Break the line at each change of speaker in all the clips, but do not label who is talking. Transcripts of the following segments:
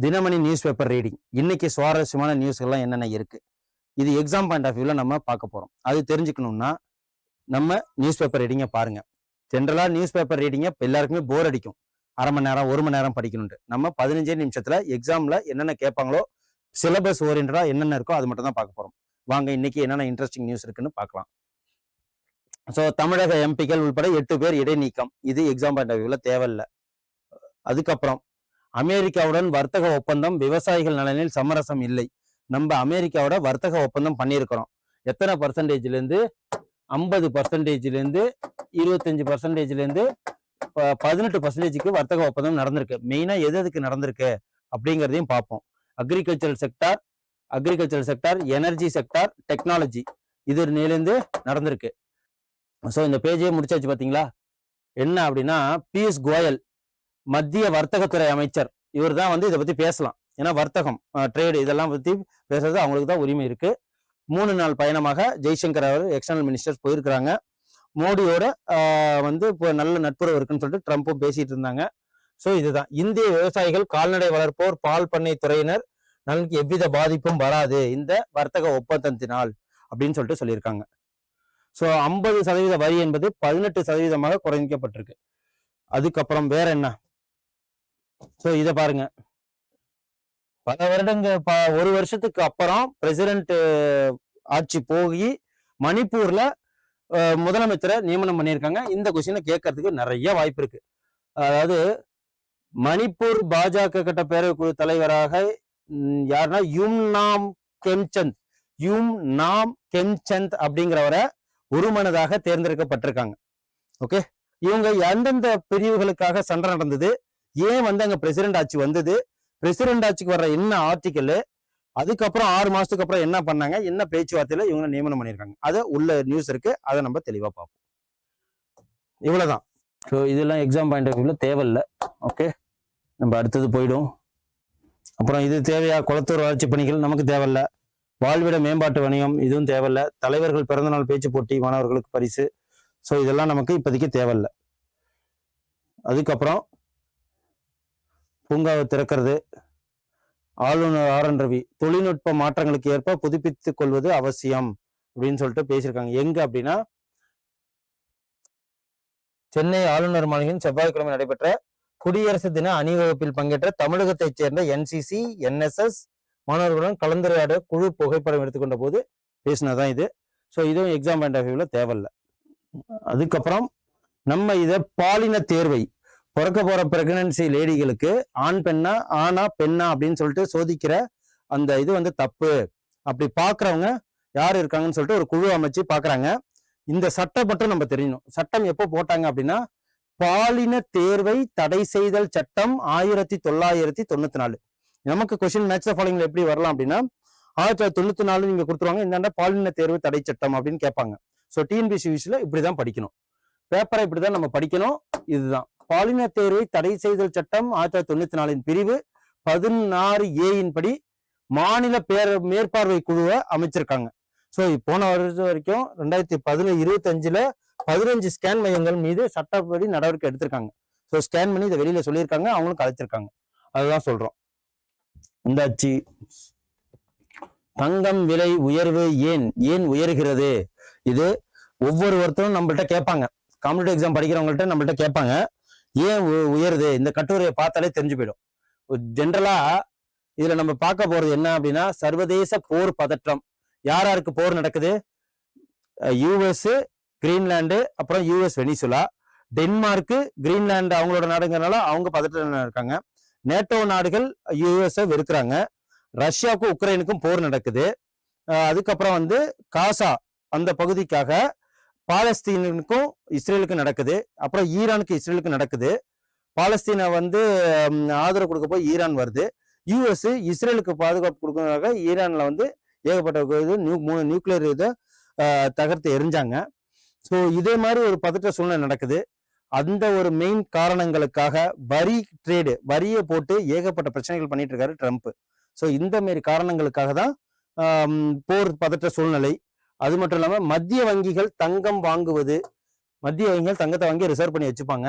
Dinamani news paper reading. இன்னைக்கு சுவாரஸ்யமான நியூஸ்கள்லாம் என்னென்ன இருக்கு, இது எக்ஸாம் பாயிண்ட் ஆஃப் வியூல நம்ம பார்க்க போறோம். அது தெரிஞ்சுக்கணும்னா நம்ம நியூஸ் பேப்பர் ரீடிங்கை பாருங்க. ஜென்ரலா நியூஸ் பேப்பர் ரீடிங்கை எல்லாருக்குமே போர் அடிக்கும். அரை மணி நேரம் 1 மணி நேரம் படிக்கணும்ட்டு. நம்ம 15 நிமிஷத்துல எக்ஸாம்ல என்னென்ன கேட்பாங்களோ, சிலபஸ் ஓரியன்டா என்னென்ன இருக்கோ அது மட்டும் தான் பார்க்க போறோம். வாங்க இன்னைக்கு என்னென்ன இன்ட்ரெஸ்டிங் நியூஸ் இருக்குன்னு பார்க்கலாம். ஸோ தமிழக எம்பிக்கள் உள்பட 8 பேர் இடைநீக்கம். இது எக்ஸாம் பாயிண்ட் ஆஃப் வியூல தேவையில்லை. அதுக்கப்புறம் அமெரிக்காவுடன் வர்த்தக ஒப்பந்தம், விவசாயிகள் நலனில் சமரசம் இல்லை. நம்ம அமெரிக்காவோட வர்த்தக ஒப்பந்தம் பண்ணியிருக்கிறோம். எத்தனை பர்சன்டேஜ்லேருந்து 50%, 25%, 18% வர்த்தக ஒப்பந்தம் நடந்திருக்கு. மெயினா எதுக்கு நடந்திருக்கு அப்படிங்கிறதையும் பார்ப்போம். Agricultural sector, energy sector, technology, இது நிலையிலேருந்து நடந்திருக்கு. ஸோ இந்த பேஜே முடிச்சாச்சு பார்த்தீங்களா. என்ன அப்படின்னா, பியூஷ் கோயல் மத்திய வர்த்தகத்துறை அமைச்சர், இவர் தான் இதை பத்தி பேசலாம். ஏன்னா வர்த்தகம், ட்ரேடு இதெல்லாம் பத்தி பேசுறது அவங்களுக்கு தான் உரிமை இருக்கு. 3 நாள் பயணமாக ஜெய்சங்கர் அவர் எக்ஸ்டர்னல் மினிஸ்டர்ஸ் போயிருக்கிறாங்க. மோடியோட இப்போ நல்ல நட்புறவு இருக்குன்னு சொல்லிட்டு ட்ரம்ப்பும் பேசிட்டு இருந்தாங்க. ஸோ இதுதான் இந்திய விவசாயிகள், கால்நடை வளர்ப்போர், பால் பண்ணை துறையினர் நலனுக்கு எவ்வித பாதிப்பும் வராது இந்த வர்த்தக ஒப்பந்தத்தினால் அப்படின்னு சொல்லிட்டு சொல்லியிருக்காங்க. ஸோ 50% வரி என்பது 18% குறைக்கப்பட்டிருக்கு. அதுக்கப்புறம் வேற என்ன, ஸோ இதை பாருங்க. பல வருடங்கள், 1 வருஷத்துக்கு அப்புறம் பிரசிடென்ட் ஆட்சி போய் மணிப்பூர்ல முதலமைச்சரை நியமனம் பண்ணியிருக்காங்க. இந்த கொஸ்டினை கேட்கறதுக்கு நிறைய வாய்ப்பு இருக்கு. அதாவது மணிப்பூர் பாஜக கட்ட பேரவை குழு தலைவராக யாருன்னா யூம் நாம் கெம்சந்த் அப்படிங்கிறவரை ஒருமனதாக தேர்ந்தெடுக்கப்பட்டிருக்காங்க. ஓகே, இவங்க எந்தெந்த பிரிவுகளுக்காக சண்டை நடந்தது, ஏன் அங்க பிரசிடென்ட் ஆட்சி வந்தது, பிரசிடென்ட் ஆட்சிக்கு வர்ற என்ன ஆர்டிக்கல், அதுக்கப்புறம் 6 மாசத்துக்கு அப்புறம் என்ன பண்ணாங்க, என்ன பேச்சுவார்த்தையில இவங்க நியமனம் பண்ணியிருக்காங்க, அது உள்ள நியூஸ் இருக்கு. அதை நம்ம தெளிவா பார்ப்போம். இவ்வளவுதான். ஸோ இதெல்லாம் எக்ஸாம் பாயிண்ட் ஆஃப் வியூல தேவையில்லை. ஓகே, நம்ம அடுத்தது போயிடும். அப்புறம் இது தேவையா, குளத்தூர் வளர்ச்சி பணிகள் நமக்கு தேவையில்லை. வாழ்விட மேம்பாட்டு வணிகம், இதுவும் தேவையில்லை. தலைவர்கள் பிறந்தநாள் பேச்சு போட்டி, மாணவர்களுக்கு பரிசு, ஸோ இதெல்லாம் நமக்கு இப்போதைக்கு தேவையில்லை. அதுக்கப்புறம் பூங்காவை திறக்கிறது, ஆளுநர் ஆர்.என். ரவி தொழில்நுட்ப மாற்றங்களுக்கு ஏற்ப புதுப்பித்துக் கொள்வது அவசியம் அப்படின்னு சொல்லிட்டு பேசியிருக்காங்க. எங்க அப்படின்னா, சென்னை ஆளுநர் மாளிகையின் செவ்வாய்க்கிழமை நடைபெற்ற குடியரசு தின அணிவகுப்பில் பங்கேற்ற தமிழகத்தைச் சேர்ந்த NCC, NSS மாணவர்களுடன் கலந்துரையாட குழு புகைப்படம் எடுத்துக்கொண்ட போது பேசினதான் இது. ஸோ இதுவும் எக்ஸாம் பாயிண்ட் ஆஃப் வியூல தேவையில்லை. அதுக்கப்புறம் நம்ம இதை பாலின தேர்வை, பிறக்க போற பிரெக்னன்சி லேடிகளுக்கு ஆனா பெண்ணா அப்படின்னு சொல்லிட்டு சோதிக்கிற அந்த இது தப்பு. அப்படி பாக்குறவங்க யார் இருக்காங்கன்னு சொல்லிட்டு ஒரு குழு அமைச்சு பாக்குறாங்க. இந்த சட்டம் மட்டும் நம்ம தெரியணும். சட்டம் எப்போ போட்டாங்க அப்படின்னா, பாலின தேர்வை தடை செய்தல் சட்டம் 1994. நமக்கு கொஸ்டின் மேட்ச் ஃபாலோயிங்ல எப்படி வரலாம் அப்படின்னா, 1994 நீங்க கொடுத்துருவாங்க, இந்தாண்ட பாலின தேர்வு தடை சட்டம் அப்படின்னு கேட்பாங்க. ஸோ டிஎன்பிஎஸ்சி விஷயத்துல இப்படிதான் படிக்கணும், பேப்பரை இப்படிதான் நம்ம படிக்கணும். இதுதான் பாலின தேர்வை தடை செய்தல் சட்டம் 1994 பிரிவு 16A படி மாநில மேற்பார்வை குழுவை அமைச்சிருக்காங்க. ஸோ போன வருஷம் வரைக்கும் 2025 15 ஸ்கேன் மையங்கள் மீது சட்டப்படி நடவடிக்கை எடுத்திருக்காங்க. ஸோ ஸ்கேன் பண்ணி இதை வெளியில சொல்லியிருக்காங்க, அவங்களும் கலைச்சிருக்காங்க. அதுதான் சொல்றோம். இந்தாச்சு. தங்கம் விலை உயர்வு ஏன் உயர்கிறது? இது ஒவ்வொருத்தரும் நம்மள்ட்ட கேட்பாங்க. காம்படிட்டிவ் எக்ஸாம் படிக்கிறவங்கள்ட்ட நம்மள்ட்ட கேட்பாங்க, ஏன் உயருது? இந்த கட்டுரையை பார்த்தாலே தெரிஞ்சு போயிடும். ஜென்ரலா இதுல நம்ம பார்க்க போறது என்ன அப்படின்னா, சர்வதேச போர் பதற்றம். யாருக்கு போர் நடக்குது? US, கிரீன்லாந்து, அப்புறம் US வெனிசுலா, டென்மார்க்கு, கிரீன்லாந்து அவங்களோட நாடுங்கிறனால அவங்க பதற்றம் இருக்காங்க. நேட்டோ நாடுகள் US வெறுக்கிறாங்க. ரஷ்யாவுக்கும் உக்ரைனுக்கும் போர் நடக்குது. அதுக்கப்புறம் காசா அந்த பகுதிக்காக பாலஸ்தீனுக்கும் இஸ்ரேலுக்கும் நடக்குது. அப்புறம் ஈரானுக்கு இஸ்ரேலுக்கு நடக்குது. பாலஸ்தீனை ஆதரவு கொடுக்க போய் ஈரான் வருது. US இஸ்ரேலுக்கு பாதுகாப்பு கொடுக்கறதுக்காக ஈரான்ல ஏகப்பட்ட 3 நியூக்ளியர் இதை தகர்த்து எரிஞ்சாங்க. ஸோ இதே மாதிரி ஒரு பதற்ற சூழ்நிலை நடக்குது. அந்த ஒரு மெயின் காரணங்களுக்காக வரியை போட்டு ஏகப்பட்ட பிரச்சனைகள் பண்ணிட்டு இருக்காரு ட்ரம்ப். ஸோ இந்த மாரி காரணங்களுக்காக தான் போர் பதற்ற சூழ்நிலை. அது மட்டும் இல்லாம மத்திய வங்கிகள் தங்கம் வாங்குவது மத்திய வங்கிகள் தங்கத்தை வாங்கி ரிசர்வ் பண்ணி வச்சுப்பாங்க.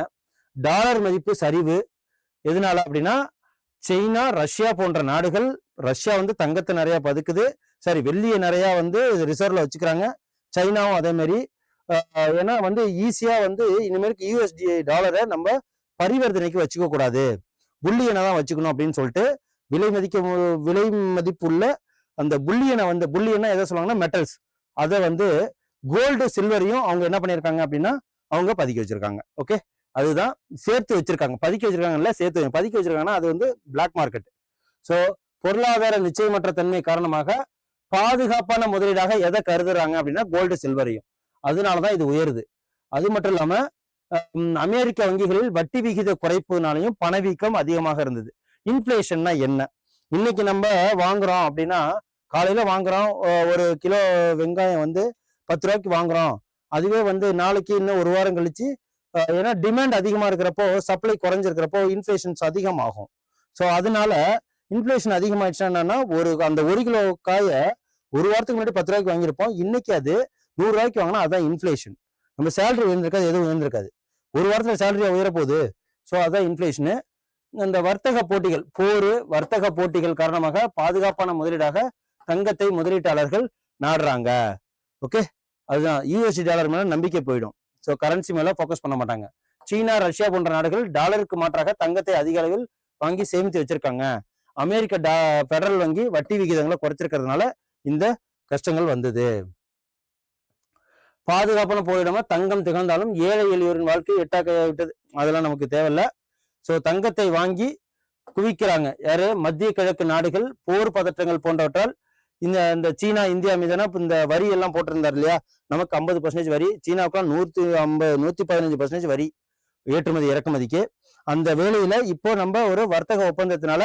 டாலர் மதிப்பு சரிவு எதனால அப்படின்னா சைனா, ரஷ்யா போன்ற நாடுகள், ரஷ்யா வந்து தங்கத்தை நிறைய பதுக்குது, சரி வெள்ளியை நிறைய வந்து ரிசர்வ்ல வச்சுக்கிறாங்க. சைனாவும் அதே மாதிரி. ஏன்னா வந்து ஈஸியா வந்து இனிமேலுக்கு யூஎஸ்டி டாலரை நம்ம பரிவர்த்தனைக்கு வச்சுக்க கூடாது, புள்ளியனை தான் வச்சுக்கணும் அப்படின்னு சொல்லிட்டு விலை மதிப்புள்ள அந்த புள்ளியனை எதை சொல்லுவாங்கன்னா மெட்டல்ஸ், அதை வந்து கோல்டு சில்வரையும் அவங்க என்ன பண்ணியிருக்காங்க அப்படின்னா அவங்க பதுக்கி வச்சிருக்காங்க. ஓகே, அதுதான் சேர்த்து வச்சிருக்காங்க. பதுக்கி வச்சிருக்காங்கல்ல, சேர்த்து பதுக்கி வச்சிருக்காங்கன்னா அது வந்து பிளாக் மார்க்கெட். ஸோ பொருளாதார நிச்சயமற்ற தன்மை காரணமாக பாதுகாப்பான முதலீடாக எதை கருதுறாங்க அப்படின்னா கோல்டு சில்வரையும். அதனாலதான் இது உயருது. அது மட்டும் இல்லாம அமெரிக்க வங்கிகளில் வட்டி விகித குறைப்புனாலையும் பணவீக்கம் அதிகமாக இருந்தது. இன்ஃபிளேஷன்னா என்ன? இன்னைக்கு நம்ம வாங்குறோம் அப்படின்னா, காலையில வாங்குறோம், ஒரு கிலோ வெங்காயம் வந்து 10 ரூபாய்க்கு வாங்குறோம். அதுவே வந்து நாளைக்கு இன்னும் ஒரு வாரம் கழிச்சு, ஏன்னா டிமாண்ட் அதிகமா இருக்கிறப்போ சப்ளை குறைஞ்சிருக்கிறப்போ இன்ஃபிளேஷன்ஸ் அதிகமாகும். ஸோ அதனால இன்ஃபிளேஷன் அதிகமாயிடுச்சுன்னா என்னன்னா, அந்த 1 கிலோ காயை ஒரு வாரத்துக்கு முன்னாடி 10 ரூபாய்க்கு வாங்கியிருப்போம், இன்னைக்கு அது 100 ரூபாய்க்கு வாங்கினா அதுதான் இன்ஃபிளேஷன். நம்ம சேலரி உயர்ந்திருக்காது, எதுவும் உயர்ந்திருக்காது. ஒரு வாரத்துல சேலரியா உயரப்போகுது. ஸோ அதான் இன்ஃபிளேஷனு. இந்த வர்த்தக போட்டிகள், வர்த்தக போட்டிகள் காரணமாக பாதுகாப்பான முதலீடாக தங்கத்தை முதலீட்டாளர்கள் நாடுறாங்க. ஓகே, அதுதான் யூஎஸ்டி டாலர் மேல நம்பிக்கை போயிடும். ஸோ கரன்சி மேல ஃபோக்கஸ் பண்ண மாட்டாங்க. சீனா, ரஷ்யா போன்ற நாடுகள் டாலருக்கு மாற்றாக தங்கத்தை அதிக அளவில் வாங்கி சேமித்து வச்சிருக்காங்க. அமெரிக்க பெடரல் வங்கி வட்டி விகிதங்களை குறைச்சிருக்கிறதுனால இந்த கஷ்டங்கள் வந்தது. பாதுகாப்பான போயிடாம தங்கம் திகழ்ந்தாலும் ஏழை எளியோரின் வாழ்க்கை எட்டாக்கையா விட்டது. அதெல்லாம் நமக்கு தேவையில்லை. ஸோ தங்கத்தை வாங்கி குவிக்கிறாங்க யாரு? மத்திய கிழக்கு நாடுகள் போர் பதற்றங்கள் போன்றவற்றால் இந்த சீனா, இந்தியா மீதான இந்த வரி எல்லாம் போட்டிருந்தார் இல்லையா? நமக்கு 50% வரி, சீனாவுக்குலாம் 115% வரி ஏற்றுமதி இறக்குமதிக்கு. அந்த வேலையில இப்போ நம்ம ஒரு வர்த்தக ஒப்பந்தத்தினால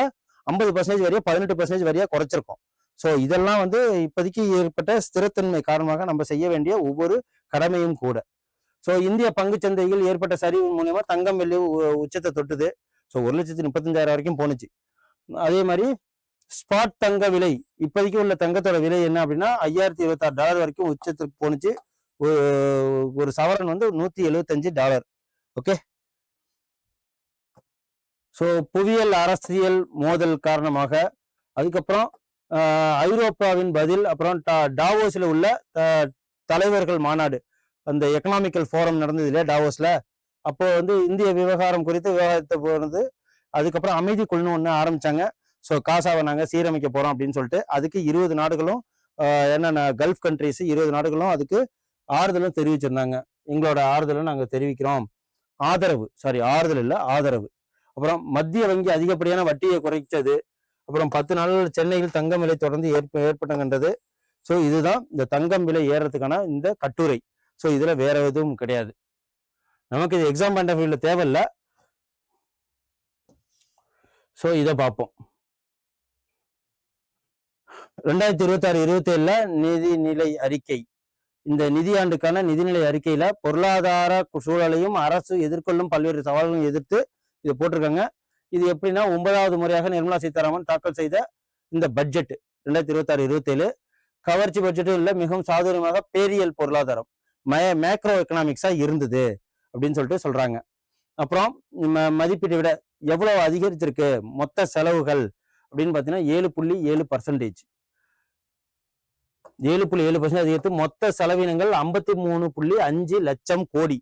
50% வரியா 18% வரியா குறைச்சிருக்கோம். ஸோ இதெல்லாம் வந்து இப்போதைக்கு ஏற்பட்ட ஸ்திரத்தன்மை காரணமாக நம்ம செய்ய வேண்டிய ஒவ்வொரு கடமையும் கூட. ஸோ இந்திய பங்கு சந்தையில் ஏற்பட்ட சரிவு மூலயமா தங்கம் வெள்ளி உச்சத்தை தொட்டுது. ஸோ 1,35,000 வரைக்கும் போனுச்சு. அதே மாதிரி ஸ்பாட் தங்க விலை, இப்போதைக்கு உள்ள தங்கத்தோட விலை என்ன அப்படின்னா $5,026 வரைக்கும் உச்சத்துக்கு போனுச்சு. ஒரு சவரன் வந்து $175. ஓகே, ஸோ புவியியல் அரசியல் மோதல் காரணமாக அதுக்கப்புறம் ஐரோப்பாவின் பதில், அப்புறம் டாவோஸ்ல உள்ள தலைவர்கள் மாநாடு, அந்த எக்கனாமிக்கல் ஃபோரம் நடந்தது இல்லையா டாவோஸ்ல, அப்போ வந்து இந்திய விவகாரம் குறித்து விவாதத்தை போனது. அதுக்கப்புறம் அமைதி குழுன்னு ஒன்று ஆரம்பிச்சாங்க. ஸோ காசாவை நாங்கள் சீரமைக்க போறோம் அப்படின்னு சொல்லிட்டு அதுக்கு 20 நாடுகளும் என்னென்ன கல்ஃப் கண்ட்ரிஸ் 20 நாடுகளும் அதுக்கு ஆறுதலும் தெரிவிச்சிருந்தாங்க. எங்களோட ஆறுதலும் நாங்கள் தெரிவிக்கிறோம். ஆறுதல் இல்லை, ஆதரவு. அப்புறம் மத்திய வங்கி அதிகப்படியான வட்டியை குறைச்சது. அப்புறம் 10 நாள்கள் சென்னையில் தங்கம் விலை தொடர்ந்து ஏற்பட்டங்கன்றது. ஸோ இதுதான் இந்த தங்கம் விலை ஏறதுக்கான இந்த கட்டுரை. ஸோ இதுல வேற எதுவும் கிடையாது. நமக்கு இது எக்ஸாம் பாயிண்ட் ஆஃப் வியூல தேவையில்லை. ஸோ இதை பார்ப்போம். 2026-27 நிதிநிலை அறிக்கை. இந்த நிதியாண்டுக்கான நிதிநிலை அறிக்கையில பொருளாதார சூழலையும் அரசு எதிர்கொள்ளும் பல்வேறு சவால்களையும் எதிர்த்து இதை போட்டிருக்காங்க. இது எப்படின்னா 9வது முறையாக நிர்மலா சீதாராமன் தாக்கல் செய்த இந்த பட்ஜெட் 2026-27 கவர்ச்சி பட்ஜெட்டும் இல்லை, மிகவும் சாதுரியமாக பேரியல் பொருளாதாரம் மேக்ரோ எக்கனாமிக்ஸா இருந்தது அப்படின்னு சொல்லிட்டு சொல்றாங்க. அப்புறம் மதிப்பீட்டை விட எவ்வளவு அதிகரிச்சிருக்கு மொத்த செலவுகள் அப்படின்னு பார்த்தீங்கன்னா 7.7%. 7.7% அதிகரித்து மொத்த செலவினங்கள் 53.5 லட்சம் கோடி.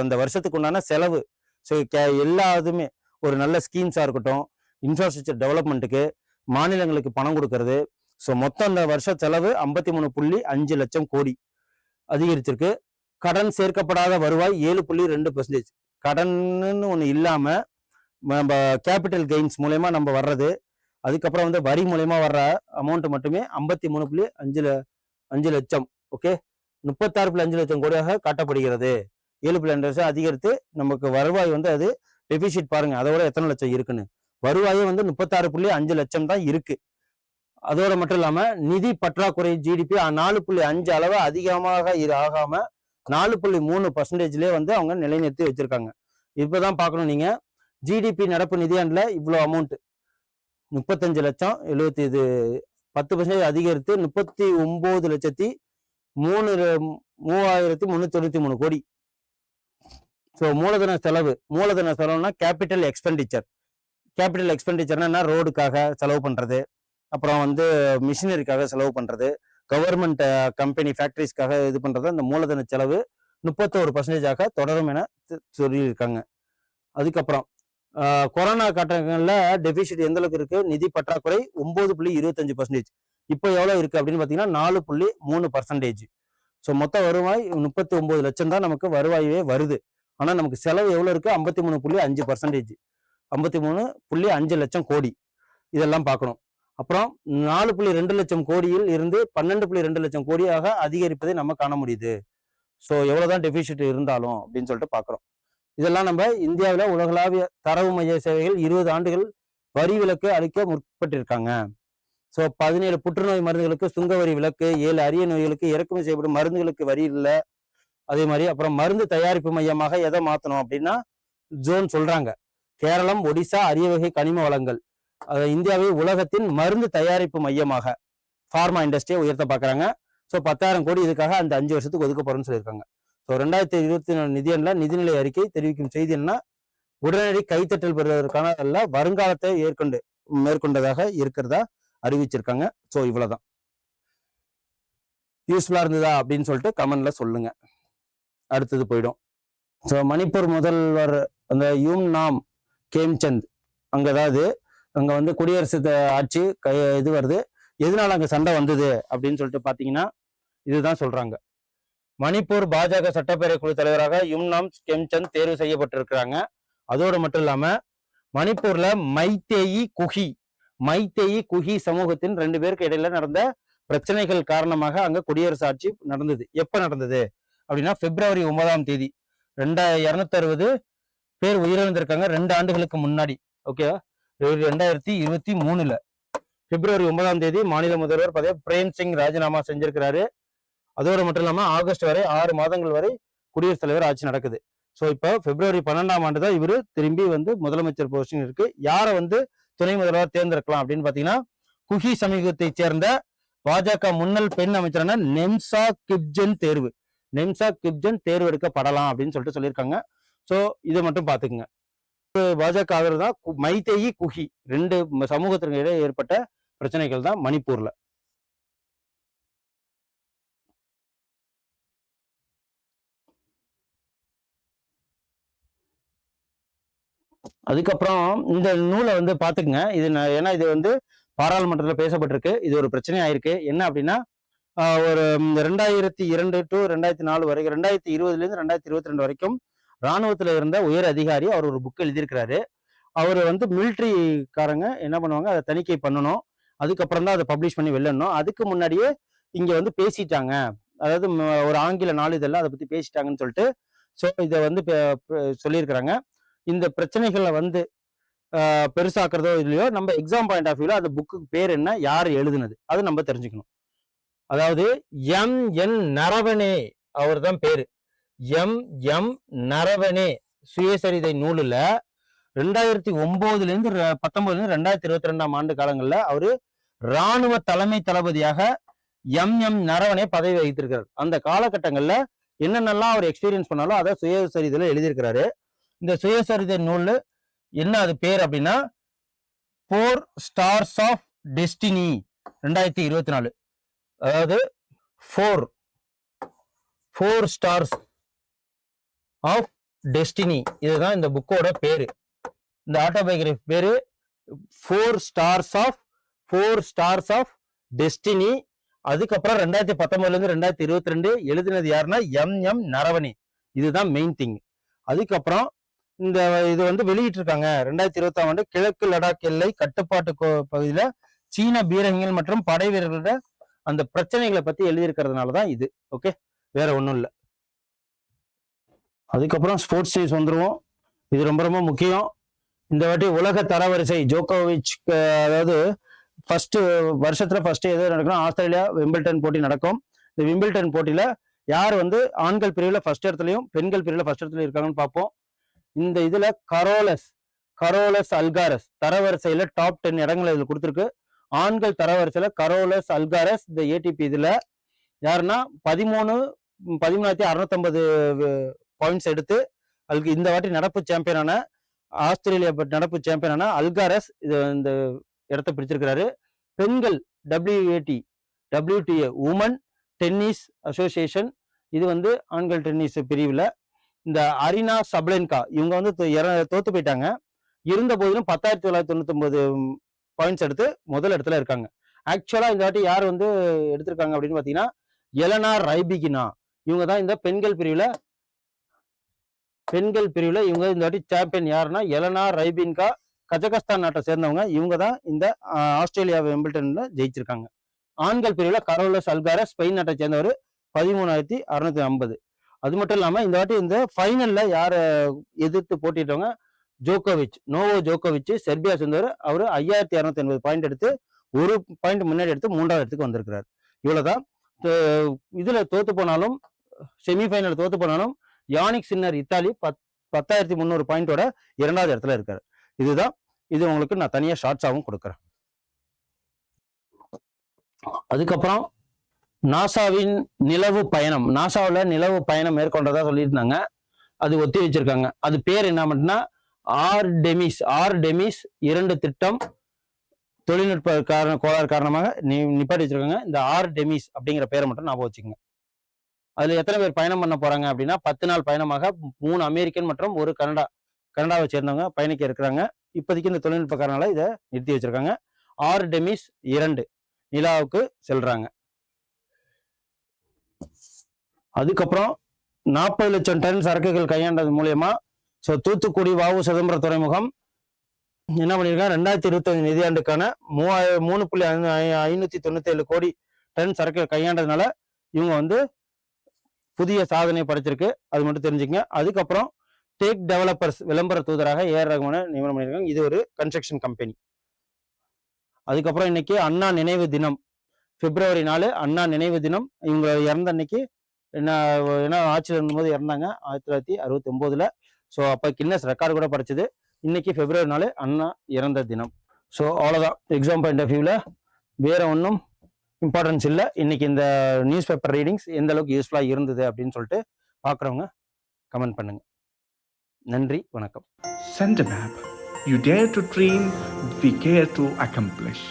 அந்த வருஷத்துக்கு உண்டான செலவு. ஸோ எல்லாத்துமே ஒரு நல்ல ஸ்கீம்ஸா இருக்கட்டும், இன்ஃப்ராஸ்ட்ரக்சர் டெவலப்மெண்ட்டுக்கு மாநிலங்களுக்கு பணம் கொடுக்கறது. ஸோ மொத்தம் அந்த வருஷ செலவு 53.5 லட்சம் கோடி அதிகரிச்சிருக்கு. கடன் சேர்க்கப்படாத வருவாய் 7.2%. கடன்னு ஒன்று இல்லாம நம்ம கேபிட்டல் கெயின்ஸ் மூலயமா நம்ம வர்றது, அதுக்கப்புறம் வந்து வரி மூலயமா வர்ற அமௌண்ட் மட்டுமே 53.5 லட்சம். ஓகே, 36.5 லட்சம் கோடியாக காட்டப்படுகிறது. 7.2% அதிகரித்து நமக்கு வருவாய் வந்து அது டெபிசிட் பாருங்க, அதோட எத்தனை லட்சம் இருக்குன்னு. வருவாயே வந்து 36.5 லட்சம் தான் இருக்கு. அதோட மட்டும் இல்லாம நிதி பற்றாக்குறை ஜிடிபி 4.5 அளவு அதிகமாக ஆகாம 4.3%லயே வந்து அவங்க நிலைநிறுத்தி வச்சிருக்காங்க. இப்பதான் பார்க்கணும் நீங்க, ஜிடிபி நடப்பு நிதியாண்டுல இவ்வளவு அமௌண்ட் 35 லட்சம் 10% அதிகரித்து 39,03,393 கோடி. ஸோ மூலதன செலவுனா கேபிட்டல் எக்ஸ்பெண்டிச்சர்னா ரோடுக்காக செலவு பண்றது, அப்புறம் வந்து மிஷினரிக்காக செலவு பண்றது, கவர்மெண்ட் கம்பெனி ஃபேக்டரிஸ்க்காக இது பண்றது. அந்த மூலதன செலவு 31% தொடரும் என சொல்லியிருக்காங்க. அதுக்கப்புறம் கொரோனா காலகட்டங்களில் டெபிசிட் எந்த அளவுக்கு இருக்கு, நிதி பற்றாக்குறை 9.25%. இப்போ எவ்வளவு இருக்கு அப்படின்னு பாத்தீங்கன்னா 4.3%. ஸோ மொத்த வருவாய் 39 லட்சம் தான் நமக்கு வருவாயே வருது. ஆனா நமக்கு செலவு எவ்வளவு இருக்கு, 53.5%, 53.5 லட்சம் கோடி. இதெல்லாம் பார்க்கணும். அப்புறம் 4.2 லட்சம் கோடியில் இருந்து 12.2 லட்சம் கோடியாக அதிகரிப்பதை நம்ம காண முடியுது. ஸோ எவ்வளவுதான் டெபிசிட் இருந்தாலும் அப்படின்னு சொல்லிட்டு பாக்குறோம். இதெல்லாம் நம்ம இந்தியாவில் உலகளாவிய தரவு மைய சேவைகள் 20 ஆண்டுகள் வரி விலக்கு அளிக்க முற்பட்டிருக்காங்க. ஸோ 17 புற்றுநோய் மருந்துகளுக்கு சுங்க வரி விலக்கு, 7 அரிய நோய்களுக்கு இறக்குமதி செய்யப்படும் மருந்துகளுக்கு வரி இல்லை. அதே மாதிரி அப்புறம் மருந்து தயாரிப்பு மையமாக எதை மாத்தணும் அப்படின்னா ஜோன் சொல்றாங்க. கேரளம், ஒடிசா அரிய வகை கனிம வளங்கள், இந்தியாவை உலகத்தின் மருந்து தயாரிப்பு மையமாக ஃபார்மா இண்டஸ்ட்ரியை உயர்த்த பாக்குறாங்க. ஸோ 10,000 கோடி இதுக்காக அந்த 5 வருஷத்துக்கு ஒதுக்க போறோம்னு சொல்லியிருக்காங்க. ஸோ 2024 நிதியாண்டில் நிதிநிலை அறிக்கை தெரிவிக்கும் செய்தி என்ன, உடனடி கைத்தட்டல் பெறுவதற்கான அல்ல, வருங்காலத்தை மேற்கொண்டதாக இருக்கிறதா அறிவிச்சிருக்காங்க. ஸோ இவ்வளவுதான். யூஸ்ஃபுல்லா இருந்ததா அப்படின்னு சொல்லிட்டு கமெண்ட்ல சொல்லுங்க. அடுத்தது போயிடும். ஸோ மணிப்பூர் முதல்வர் அந்த யூம் நாம் கேம்சந்த் அங்க வந்து குடியரசு ஆட்சி இது வருது. எதனால அங்க சண்டை வந்தது அப்படின்னு சொல்லிட்டு பாத்தீங்கன்னா இதுதான் சொல்றாங்க. மணிப்பூர் பாஜக சட்டப்பேரவை குழு தலைவராக யும்நாம் கேம்சந்த் தேர்வு செய்யப்பட்டிருக்கிறாங்க. அதோடு மட்டும் இல்லாம மணிப்பூர்ல மைத்தேயி குஹி சமூகத்தின் 2 பேருக்கு இடையில நடந்த பிரச்சனைகள் காரணமாக அங்க குடியரசு ஆட்சி நடந்தது. எப்ப நடந்தது அப்படின்னா February 9 260 பேர் உயிரிழந்திருக்காங்க 2 ஆண்டுகளுக்கு முன்னாடி. ஓகேவா, 2023 February 9 மாநில முதல்வர் பதவி பிரேம் சிங் ராஜினாமா செஞ்சிருக்கிறாரு. அதோடு மட்டும் இல்லாம ஆகஸ்ட் வரை 6 மாதங்கள் வரை குடியரசுத் தலைவர் ஆட்சி நடக்குது. ஸோ இப்போ February 12 தான் இவரு திரும்பி வந்து முதலமைச்சர் போஸ்டிங் இருக்கு. யாரை வந்து துணை முதல்வர் தேர்ந்தெடுக்கலாம் அப்படின்னு பாத்தீங்கன்னா குஹி சமூகத்தை சேர்ந்த பாஜக முன்னாள் பெண் அமைச்சரான நெம்சா கிப்ஜன் தேர்வு எடுக்கப்படலாம் அப்படின்னு சொல்லிட்டு சொல்லியிருக்காங்க. ஸோ இதை மட்டும் பாத்துக்குங்க. பாஜக தான் மைத்தேயி குஹி 2 சமூகத்திற்கு இடையே ஏற்பட்ட பிரச்சனைகள் தான் மணிப்பூர்ல. அதுக்கப்புறம் இந்த நூலை வந்து பாத்துக்குங்க. ஏன்னா இது வந்து பாராளுமன்றத்தில் பேசப்பட்டிருக்கு. இது ஒரு பிரச்சனை ஆயிருக்கு. என்ன அப்படின்னா ஒரு 2002 to 2004 வரைக்கும் 2020 2022 வரைக்கும் இராணுவத்துல இருந்த உயர் அதிகாரி அவர் ஒரு புக் எழுதியிருக்கிறாரு. அவர் வந்து மிலிட்ரிக்காரங்க என்ன பண்ணுவாங்க, அதை தணிக்கை பண்ணணும், அதுக்கப்புறம் தான் அதை பப்ளிஷ் பண்ணி வெளியிடணும். அதுக்கு முன்னாடியே இங்க வந்து பேசிட்டாங்க, அதாவது ஒரு ஆங்கில நாளிதழில் அதை பத்தி பேசிட்டாங்கன்னு சொல்லிட்டு ஸோ இதை வந்து சொல்லியிருக்கிறாங்க. இந்த பிரச்சனைகளை வந்து பெருசாக்குறதோ இல்லையோ நம்ம எக்ஸாம் பாயிண்ட் ஆஃப் வியூல அந்த புக்கு பேர் என்ன, யார் எழுதுனது, அது நம்ம தெரிஞ்சுக்கணும். அதாவது எம்.என். நரவனே அவர் தான் பேரு. எம்.எம். நரவனே சுயசரிதை நூலுல 2009 19 2022 ஆண்டு காலங்கள்ல அவரு இராணுவ தலைமை தளபதியாக எம்.எம். நரவனே பதவி வகித்திருக்கிறார். அந்த காலகட்டங்கள்ல என்னென்னலாம் அவர் எக்ஸ்பீரியன்ஸ் பண்ணாலும் அதை சுயசரிதையில எழுதியிருக்கிறாரு. இந்த சுயசரிதை நூல் என்ன அது பேர் அப்படின்னா 4 ஸ்டார்ஸ் ஆஃப் டெஸ்டினி 2024. அதாவது 4 ஸ்டார்ஸ் ஆஃப் டெஸ்டினி, இதுதான் இந்த புக்கோட பேரு. இந்த ஆட்டோபயோகிராஃபி பேரு 4 ஸ்டார்ஸ் ஆஃப் டெஸ்டினி. அதுக்கப்புறம் 2019 2022 எழுதினது யாருன்னா எம்.எம். நரவனே. இதுதான் மெயின் திங். அதுக்கப்புறம் இது வந்து வெளியிட்டிருக்காங்க 2020 கிழக்கு லடாக் எல்லை கட்டுப்பாட்டு பகுதியில சீன பீரங்கிகள் மற்றும் படை வீரர்களோட அந்த பிரச்சனைகளை பத்தி எழுதியிருக்கிறதுனாலதான் இது. ஓகே, வேற ஒண்ணும் இல்லை. அதுக்கப்புறம் ஸ்போர்ட்ஸ் நியூஸ் வந்துருவோம். இது ரொம்ப ரொம்ப முக்கியம். இந்த வாட்டி உலக தரவரிசை ஜோகோவிச், அதாவது வருஷத்துல ஃபர்ஸ்ட் எது நடக்கும், ஆஸ்திரேலியா விம்பிள்டன் போட்டி நடக்கும். இந்த விம்பிள்டன் போட்டியில யார் வந்து ஆண்கள் பிரிவுல ஃபர்ஸ்ட் இடத்துலயும் பெண்கள் பிரிவுல ஃபர்ஸ்ட் இடத்துல இருக்காங்கன்னு பார்ப்போம். இந்த இதுல கரோலஸ் அல்காரஸ் தரவரிசையில டாப் 10 இடங்கள் இதுல கொடுத்துருக்கு. ஆண்கள் தரவரிசையில கரோலஸ் அல்காரஸ் இந்த ஏடிபி இதுல யாருன்னா 13,650 பாயிண்ட்ஸ் எடுத்து இந்த வாட்டி நடப்பு சாம்பியனான ஆஸ்திரேலியா நடப்பு சாம்பியனான அல்காரஸ் இந்த இடத்த பிடிச்சிருக்கிறாரு. பெண்கள் WTA உமன் டென்னிஸ் அசோசியேஷன், இது வந்து ஆண்கள் டென்னிஸ் பிரிவில் இந்த அரினா சப்லென்கா இவங்க வந்து தோத்து போயிட்டாங்க. இருந்த போதிலும் 10,999 பாயிண்ட்ஸ் எடுத்து முதல் இடத்துல இருக்காங்க. ஆக்சுவலா இந்த வாட்டி யார் வந்து எடுத்திருக்காங்க அப்படின்னு பாத்தீங்கன்னா எலனா ரைபிகினா, இவங்க தான் இந்த பெண்கள் பிரிவுல இவங்க இந்த வாட்டி சாம்பியன். யாருன்னா எலனா ரைபின்கா, கஜகஸ்தான் நாட்டை சேர்ந்தவங்க. இவங்க தான் இந்த ஆஸ்திரேலியா விம்பிள்டன்ல ஜெயிச்சிருக்காங்க. ஆண்கள் பிரிவுல கரோலஸ் அல்காரஸ், ஸ்பெயின் நாட்டை சேர்ந்தவர், 13,650. அது மட்டும் இல்லாம இந்த வாட்டி இந்த ஃபைனல்ல யார எதிர்த்து போட்டிட்டவங்க நோவோ ஜோகோவிச், செர்பியா சேர்ந்தவர். அவர் 5,280 பாயிண்ட் எடுத்து 1 பாயிண்ட் முன்னாடி எடுத்து 3வது இடத்துக்கு வந்திருக்கிறார். இவ்வளவுதான். இதுல தோத்து போனாலும், செமிஃபைனல் தோத்து போனாலும், யானிக் சின்னர் இத்தாலி 10,300 பாயிண்டோட 2வது இடத்துல இருக்காரு. இது உங்களுக்கு நான் தனியா ஷார்ட்ஸாவும் கொடுக்குறேன். அதுக்கப்புறம் நாசாவின் நிலவு பயணம், நாசாவில் நிலவு பயணம் மேற்கொண்டதா சொல்லியிருந்தாங்க. அது ஒத்தி வச்சிருக்காங்க. அது பேர் என்ன மட்டும்னா ஆர்டெமிஸ் 2 திட்டம் தொழில்நுட்ப கோளாறு காரணமாக நிப்பாட்டி வச்சிருக்காங்க. இந்த ஆர்டெமிஸ் அப்படிங்கிற பேரை மட்டும் ஞாபகம் வச்சுக்கோங்க. அதுல எத்தனை பேர் பயணம் பண்ண போறாங்க அப்படின்னா 10 நாள் பயணமாக 3 அமெரிக்கன் மற்றும் 1 கனடாவை சேர்ந்தவங்க பயணிக்க இருக்கிறாங்க. இப்போதைக்கு இந்த தொழில்நுட்ப காரணால இதை நிறுத்தி வச்சிருக்காங்க. ஆர்டெமிஸ் 2 நிலாவுக்கு செல்றாங்க. அதுக்கப்புறம் 40 லட்சம் டன் சரக்குகள் கையாண்டது மூலியமா தூத்துக்குடி வாவு சிதம்பரம் துறைமுகம் என்ன பண்ணிருக்காங்க, 2025 நிதியாண்டுக்கான 3,597 கோடி டன் சரக்குகள் கையாண்டதுனால இவங்க வந்து புதிய சாதனை படைச்சிருக்கு. அது மட்டும் தெரிஞ்சுக்கங்க. அதுக்கப்புறம் டேக் டெவலப்பர்ஸ் விளம்பர தூதராக AR ரகுமானை நியமனம் பண்ணியிருக்காங்க. இது ஒரு கன்ஸ்ட்ரக்ஷன் கம்பெனி. அதுக்கப்புறம் இன்னைக்கு அண்ணா நினைவு தினம், February 4 அண்ணா நினைவு தினம். இவங்க இறந்த அன்னைக்கு என்ன ஆட்சியில் இருந்தபோது இறந்தாங்க 1969. ஸோ அப்போ கின்னஸ் ரெக்கார்டு கூட படிச்சது. இன்னைக்கு February 4 அண்ணா இறந்த தினம். ஸோ அவ்வளோதான். எக்ஸாம் பாயிண்ட் ஆஃப் வியூவில் வேற ஒன்றும் இம்பார்ட்டன்ஸ் இல்லை. இன்னைக்கு இந்த நியூஸ் பேப்பர் ரீடிங்ஸ் எந்த அளவுக்கு யூஸ்ஃபுல்லாக இருந்தது அப்படின்னு சொல்லிட்டு பார்க்குறவங்க கமெண்ட் பண்ணுங்க. நன்றி, வணக்கம்.
Send a map. You dare to dream, we care to accomplish.